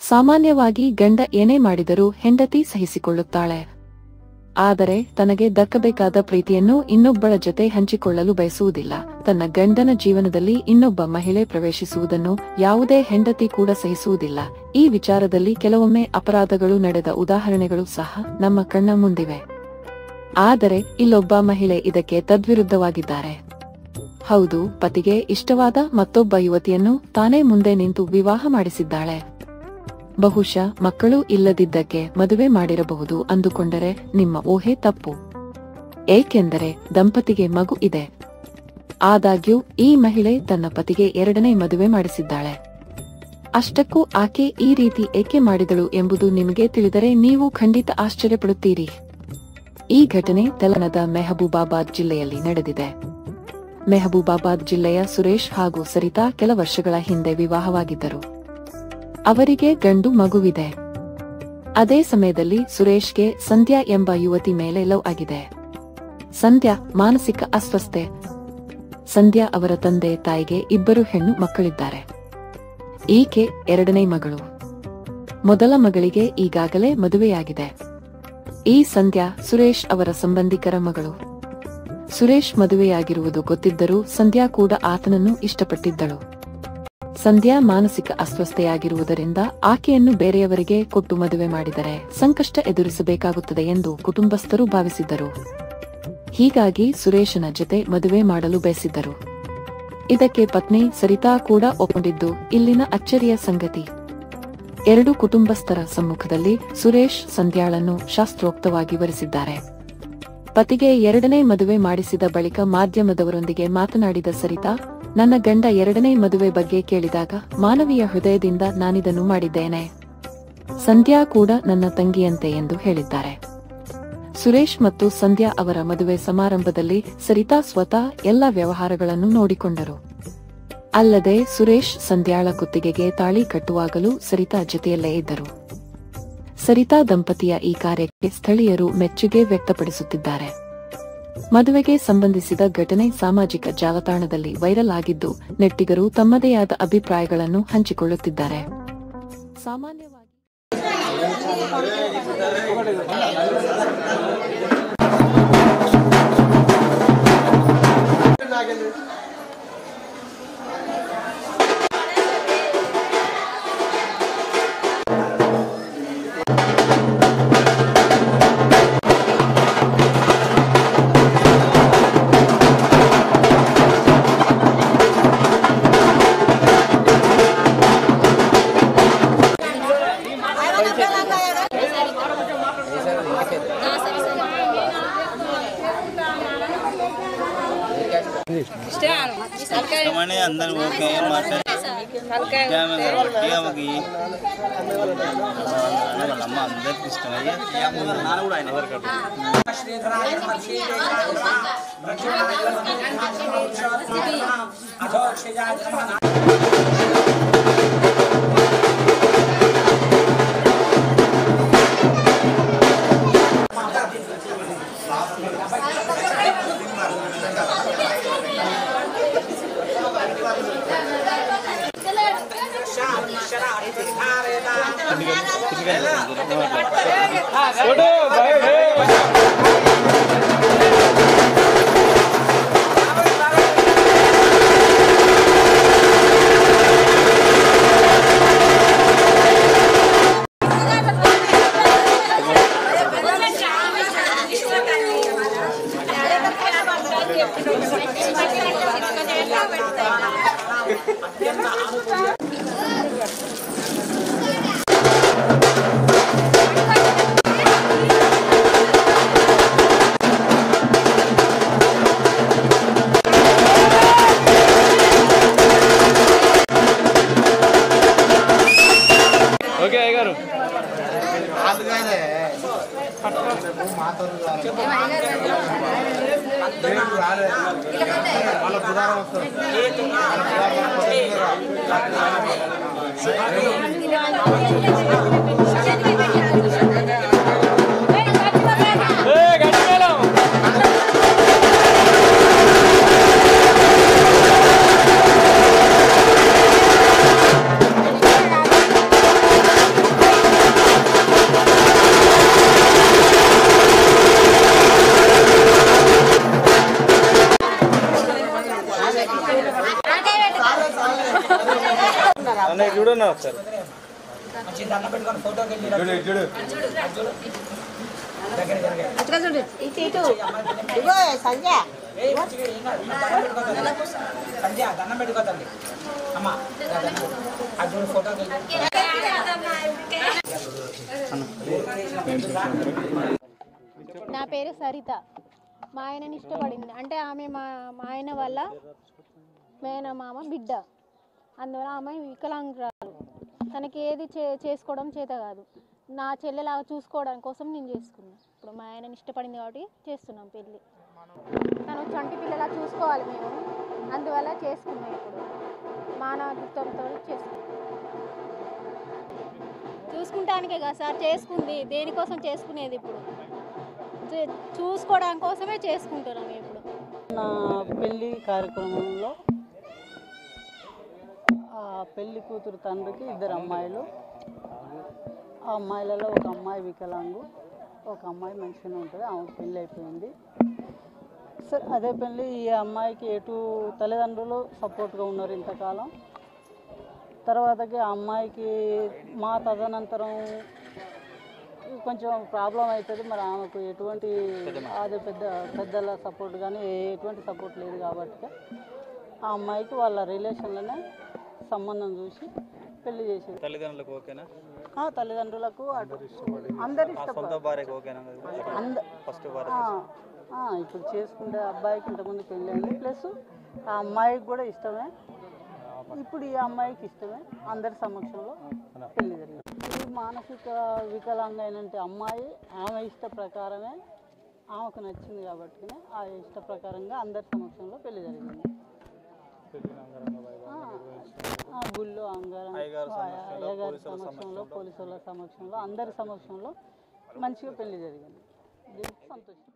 ಸಾಮಾನ್ಯವಾಗಿ ಗಂಡ ಏನೇ ಮಾಡಿದರೂ ಹೆಂಡತಿ ಸಹಿಸಿಕೊಳ್ಳುತ್ತಾಳೆ. ಆದರೆ ತನಗೆ ದಕ್ಕಬೇಕಾದ ಪ್ರೀತಿಯನ್ನು ಇನ್ನೊಬ್ಬಳ ಜೊತೆ ಹಂಚಿಕೊಳ್ಳಲು ಬಯಸುವುದಿಲ್ಲ. ತನ್ನ ಗಂಡನ ಜೀವನದಲ್ಲಿ ಇನ್ನೊಬ್ಬ ಮಹಿಳೆ ಪ್ರವೇಶಿಸುವುದನ್ನು ಯಾವುದೇ ಹೆಂಡತಿ ಕೂಡ ಸಹಿಸುವುದಿಲ್ಲ. ಈ ವಿಚಾರದಲ್ಲಿ ಕೆಲವೊಮ್ಮೆ ಅಪರಾಧಗಳು ನಡೆದ ಉದಾಹರಣೆಗಳು ಸಹ ನಮ್ಮ ಕಣ್ಣ ಮುಂದಿವೆ. ಆದರೆ ಇಲ್ಲೊಬ್ಬ ಮಹಿಳೆ ಇದಕ್ಕೆ ತದ್ವಿರುದ್ಧವಾಗಿದ್ದಾರೆ. ಹೌದು, ಪತಿಗೆ ಇಷ್ಟವಾದ ಮತ್ತೊಬ್ಬ ಯುವತಿಯನ್ನು ತಾನೇ ಮುಂದೆ ನಿಂತು ವಿವಾಹ ಮಾಡಿಸಿದ್ದಾಳೆ. ಬಹುಶಃ ಮಕ್ಕಳು ಇಲ್ಲದಿದ್ದಕ್ಕೆ ಮದುವೆ ಮಾಡಿರಬಹುದು ಅಂದುಕೊಂಡರೆ ನಿಮ್ಮ ಊಹೆ ತಪ್ಪು. ಏಕೆಂದರೆ ದಂಪತಿಗೆ ಮಗು ಇದೆ. ಆದಾಗ್ಯೂ ಈ ಮಹಿಳೆ ತನ್ನ ಪತಿಗೆ 2ನೇ ಮದುವೆ ಮಾಡಿಸಿದ್ದಾಳೆ. ಅಷ್ಟಕ್ಕೂ ಆಕೆ ಈ ರೀತಿ ಏಕೆ ಮಾಡಿದಳು ಎಂಬುದು ನಿಮಗೆ ತಿಳಿದರೆ ನೀವು ಖಂಡಿತ ಆಶ್ಚರ್ಯಪಡುತ್ತೀರಿ. ಈ ಘಟನೆ ತೆಲಂಗಾಣದ ಮೆಹಬೂಬಾಬಾದ್ ಜಿಲ್ಲೆಯಲ್ಲಿ ನಡೆದಿದೆ. ಮೆಹಬೂಬಾಬಾದ್ ಜಿಲ್ಲೆಯ ಸುರೇಶ್ ಹಾಗೂ ಸರಿತಾ ಕೆಲ ವರ್ಷಗಳ ಹಿಂದೆ ವಿವಾಹವಾಗಿದ್ದರು. ಅವರಿಗೆ ಗಂಡು ಮಗುವಿದೆ. ಅದೇ ಸಮಯದಲ್ಲಿ ಸುರೇಶ್ಗೆ ಸಂಧ್ಯಾ ಎಂಬ ಯುವತಿ ಮೇಲೆ ಲವ್ ಆಗಿದೆ. ಸಂಧ್ಯಾ ಮಾನಸಿಕ ಅಸ್ವಸ್ಥೆ. ಸಂಧ್ಯಾ ಅವರ ತಂದೆ ತಾಯಿಗೆ 2 ಹೆಣ್ಣು ಮಕ್ಕಳಿದ್ದಾರೆ. ಈಕೆ 2ನೇ ಮಗಳು. ಮೊದಲ ಮಗಳಿಗೆ ಈಗಾಗಲೇ ಮದುವೆಯಾಗಿದೆ. ಈ ಸಂಧ್ಯಾ ಸುರೇಶ್ ಅವರ ಸಂಬಂಧಿಕರ ಮಗಳು. ಸುರೇಶ್ ಮದುವೆಯಾಗಿರುವುದು ಗೊತ್ತಿದ್ದರೂ ಸಂಧ್ಯಾ ಕೂಡ ಆತನನ್ನು ಇಷ್ಟಪಟ್ಟಿದ್ದಳು. ಸಂಧ್ಯಾ ಮಾನಸಿಕ ಅಸ್ವಸ್ಥೆಯಾಗಿರುವುದರಿಂದ ಆಕೆಯನ್ನು ಬೇರೆಯವರಿಗೆ ಕೊಟ್ಟು ಮದುವೆ ಮಾಡಿದರೆ ಸಂಕಷ್ಟ ಎದುರಿಸಬೇಕಾಗುತ್ತದೆ ಎಂದು ಕುಟುಂಬಸ್ಥರು ಭಾವಿಸಿದ್ದರು. ಹೀಗಾಗಿ ಸುರೇಶನ ಜೊತೆ ಮದುವೆ ಮಾಡಲು ಬಯಸಿದ್ದರು. ಇದಕ್ಕೆ ಪತ್ನಿ ಸರಿತಾ ಕೂಡ ಒಪ್ಪಿಕೊಂಡಿದ್ದು ಇಲ್ಲಿನ ಅಚ್ಚರಿಯ ಸಂಗತಿ. 2 ಕುಟುಂಬಸ್ಥರ ಸಮ್ಮುಖದಲ್ಲಿ ಸುರೇಶ್ ಸಂಧ್ಯಾಳನ್ನು ಶಾಸ್ತ್ರೋಕ್ತವಾಗಿ ವರಿಸಿದ್ದಾರೆ. ಪತಿಗೆ 2ನೇ ಮದುವೆ ಮಾಡಿಸಿದ ಬಳಿಕ ಮಾಧ್ಯಮದವರೊಂದಿಗೆ ಮಾತನಾಡಿದ ಸರಿತಾ, ನನ್ನ ಗಂಡ 2ನೇ ಮದುವೆ ಬಗ್ಗೆ ಕೇಳಿದಾಗ ಮಾನವೀಯ ಹೃದಯದಿಂದ ನಾನಿದನ್ನು ಮಾಡಿದ್ದೇನೆ. ಸಂಧ್ಯಾ ಕೂಡ ನನ್ನ ತಂಗಿಯಂತೆ ಎಂದು ಹೇಳಿದ್ದಾರೆ. ಸುರೇಶ್ ಮತ್ತು ಸಂಧ್ಯಾ ಅವರ ಮದುವೆ ಸಮಾರಂಭದಲ್ಲಿ ಸರಿತಾ ಸ್ವತಃ ಎಲ್ಲ ವ್ಯವಹಾರಗಳನ್ನು ನೋಡಿಕೊಂಡರು. ಅಲ್ಲದೆ ಸುರೇಶ್ ಸಂಧ್ಯಾಳ ಕುತ್ತಿಗೆಗೆ ತಾಳಿ ಕಟ್ಟುವಾಗಲೂ ಸರಿತಾ ಜೊತೆಯಲ್ಲೇ ಇದ್ದರು. ಸರಿತಾ ದಂಪತಿಯ ಈ ಕಾರ್ಯಕ್ಕೆ ಸ್ಥಳೀಯರು ಮೆಚ್ಚುಗೆ ವ್ಯಕ್ತಪಡಿಸುತ್ತಿದ್ದಾರೆ. ಮದುವೆಗೆ ಸಂಬಂಧಿಸಿದ ಘಟನೆ ಸಾಮಾಜಿಕ ಜಾಲತಾಣದಲ್ಲಿ ವೈರಲ್ ಆಗಿದ್ದು ನೆಟ್ಟಿಗರು ತಮ್ಮದೇ ಆದ ಅಭಿಪ್ರಾಯಗಳನ್ನು ಹಂಚಿಕೊಳ್ಳುತ್ತಿದ್ದಾರೆ. ಸಾಮಾನ್ಯವಾಗಿ अंदर ओके अम्मा अंदर చూడన్నా ఒకసారి. నా పేరు సరిత. మా ఆయనని ఇష్టపడింది అంటే ఆమె మా ఆయన వల్ల మేనమామ బిడ్డ, అందువల్ల ఆమె వికలాంగురాలు. తనకి ఏది చేసుకోవడం చేత కాదు. నా చెల్లెలాగా చూసుకోవడం కోసం నేను చేసుకున్నాను. ఇప్పుడు మా ఆయనని ఇష్టపడింది కాబట్టి చేస్తున్నాం పెళ్ళి. తను చంటి పిల్లలా చూసుకోవాలి మేము, అందువల్ల చేసుకున్నాం. ఇప్పుడు మానవత్వంతో చేసుకున్నాం. చూసుకుంటానికే కదా సార్ చేసుకుంది, దేనికోసం చేసుకునేది? ఇప్పుడు చూసుకోవడం కోసమే చేసుకుంటున్నాం. ఇప్పుడు నా పెళ్ళి కార్యక్రమంలో పెళ్లి కూతురు తండ్రికి 2 అమ్మాయిలు. ఆ అమ్మాయిలలో ఒక అమ్మాయి వికలాంగు, ఒక అమ్మాయి మంచిగానే ఉంటుంది. ఆమె పెళ్ళి అయిపోయింది. సరే, అదే పెళ్ళి ఈ అమ్మాయికి ఎటు తల్లిదండ్రులు సపోర్ట్గా ఉన్నారు ఇంతకాలం. తర్వాతకి ఆ అమ్మాయికి మా తదనంతరం కొంచెం ప్రాబ్లం అవుతుంది. మరి ఆమెకు ఎటువంటి అదే పెద్దల సపోర్ట్ కానీ ఎటువంటి సపోర్ట్ లేదు కాబట్టి ఆ అమ్మాయికి వాళ్ళ రిలేషన్లోనే సంబంధం చూసి పెళ్లి చేసేది. తల్లిదండ్రులకు ఓకేనా? తల్లిదండ్రులకు అందరు ఇప్పుడు చేసుకుంటే అబ్బాయికి ఇంతకుముందు పెళ్ళి అయింది, ప్లస్ ఆ అమ్మాయికి కూడా ఇష్టమే, ఇప్పుడు ఈ అమ్మాయికి ఇష్టమే. అందరి సమక్షంలో పెళ్లి జరిగింది. ఈ మానసిక వికలాంగ అయినంటే అమ్మాయి ఆమె ఇష్ట ప్రకారమే, ఆమెకు నచ్చింది కాబట్టి ఆ ఇష్ట ప్రకారంగా అందరి సమక్షంలో పెళ్లి జరిగింది. గుళ్ళో అయ్యగారి సమక్షంలో, పోలీసుల సమక్షంలో, అందరి సమక్షంలో మంచిగా పెళ్లి జరిగింది. దీనికి సంతోషం.